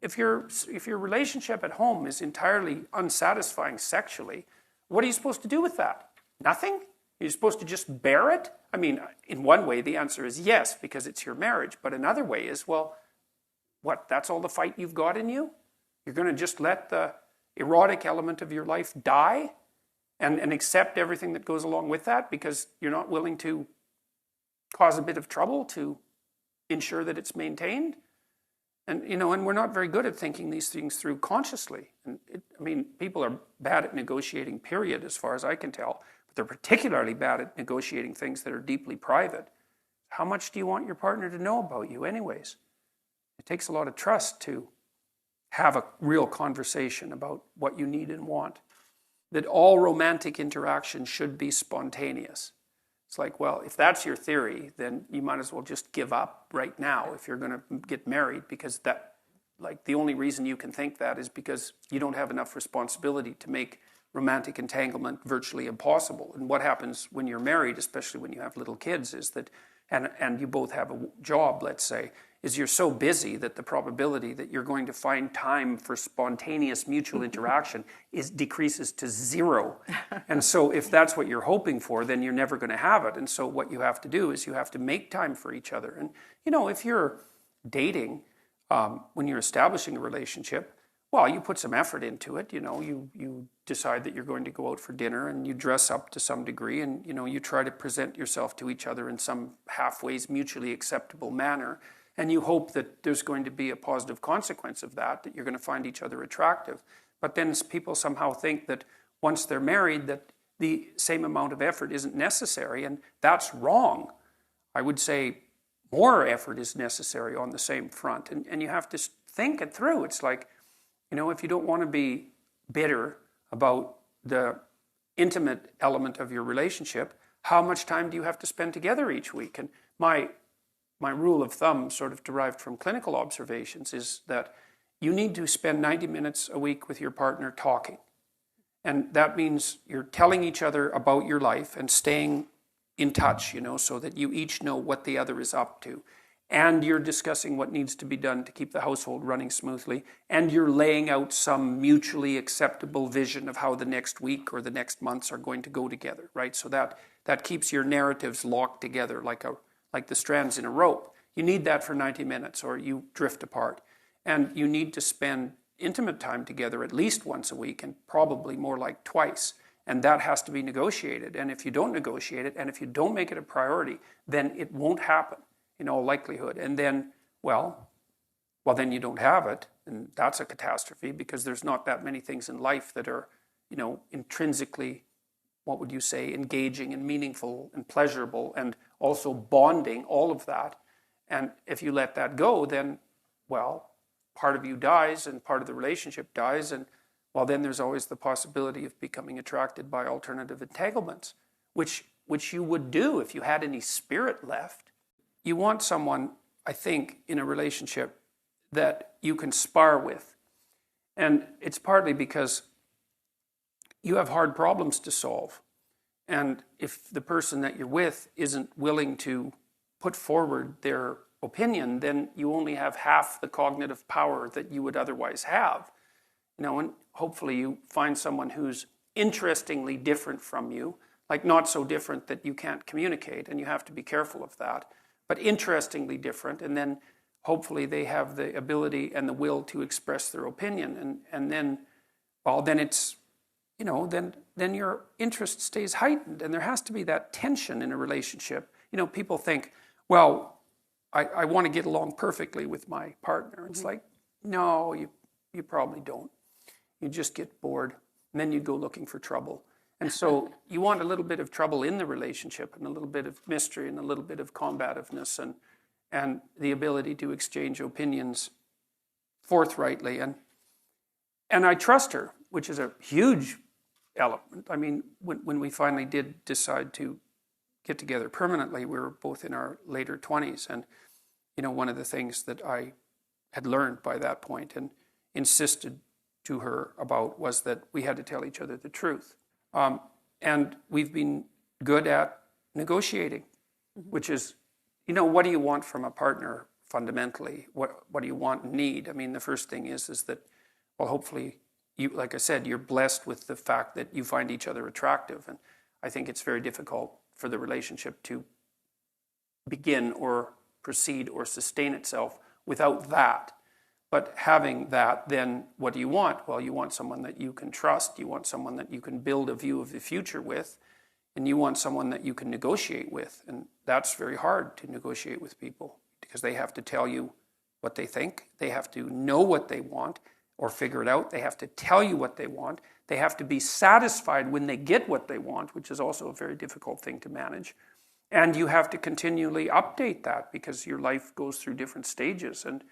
if your relationship at home is entirely unsatisfying sexually, what are you supposed to do with that? Nothing? You're supposed to just bear it? I mean, in one way, the answer is yes, because it's your marriage. But another way is, well, what, that's all the fight you've got in you? You're going to just let the erotic element of your life die and accept everything that goes along with that because you're not willing to cause a bit of trouble to ensure that it's maintained? And, and we're not very good at thinking these things through consciously. And people are bad at negotiating, period, as far as I can tell. But they're particularly bad at negotiating things that are deeply private. How much do you want your partner to know about you anyways? It takes a lot of trust to have a real conversation about what you need and want. That all romantic interaction should be spontaneous. It's like, well, if that's your theory, then you might as well just give up right now if you're going to get married, because the only reason you can think that is because you don't have enough responsibility to make romantic entanglement virtually impossible. And what happens when you're married, especially when you have little kids, is that, and you both have a job, let's say, is you're so busy that the probability that you're going to find time for spontaneous mutual interaction decreases to zero. And so if that's what you're hoping for, then you're never going to have it. And so what you have to do is you have to make time for each other. And, if you're dating, when you're establishing a relationship, well, you put some effort into it. You decide that you're going to go out for dinner and you dress up to some degree and, you try to present yourself to each other in some halfway mutually acceptable manner. And you hope that there's going to be a positive consequence of that you're going to find each other attractive. But then people somehow think that once they're married, that the same amount of effort isn't necessary, and that's wrong. I would say more effort is necessary on the same front, and you have to think it through. It's like, if you don't want to be bitter about the intimate element of your relationship, how much time do you have to spend together each week? And my rule of thumb, sort of derived from clinical observations, is that you need to spend 90 minutes a week with your partner talking. And that means you're telling each other about your life and staying in touch, so that you each know what the other is up to. And you're discussing what needs to be done to keep the household running smoothly. And you're laying out some mutually acceptable vision of how the next week or the next months are going to go together, right? So that keeps your narratives locked together like the strands in a rope. You need that for 90 minutes or you drift apart. And you need to spend intimate time together at least once a week, and probably more like twice. And that has to be negotiated. And if you don't negotiate it, and if you don't make it a priority, then it won't happen in all likelihood. And then, well, then you don't have it. And that's a catastrophe, because there's not that many things in life that are, intrinsically, what would you say, engaging and meaningful and pleasurable and also bonding, all of that. And if you let that go, then, well, part of you dies and part of the relationship dies. And, well, then there's always the possibility of becoming attracted by alternative entanglements, which you would do if you had any spirit left. You want someone, I think, in a relationship that you can spar with. And it's partly because you have hard problems to solve. And if the person that you're with isn't willing to put forward their opinion, then you only have half the cognitive power that you would otherwise have. And hopefully you find someone who's interestingly different from you, like not so different that you can't communicate, and you have to be careful of that, but interestingly different, and then hopefully they have the ability and the will to express their opinion, and then, well, then it's, then your interest stays heightened, and there has to be that tension in a relationship. People think, well, I want to get along perfectly with my partner. It's like, no, you probably don't. You just get bored, and then you go looking for trouble. And so you want a little bit of trouble in the relationship, and a little bit of mystery, and a little bit of combativeness, and the ability to exchange opinions forthrightly. And I trust her, which is a huge element. I mean, when we finally did decide to get together permanently, we were both in our later 20s. And, one of the things that I had learned by that point and insisted to her about was that we had to tell each other the truth. And we've been good at negotiating, which is, what do you want from a partner fundamentally. What do you want and need? I mean, the first thing is that, well, hopefully, you, like I said, you're blessed with the fact that you find each other attractive. And I think it's very difficult for the relationship to begin or proceed or sustain itself without that. But having that, then what do you want? Well, you want someone that you can trust. You want someone that you can build a view of the future with. And you want someone that you can negotiate with. And that's very hard to negotiate with people because they have to tell you what they think. They have to know what they want or figure it out. They have to tell you what they want. They have to be satisfied when they get what they want, which is also a very difficult thing to manage. And you have to continually update that because your life goes through different stages. And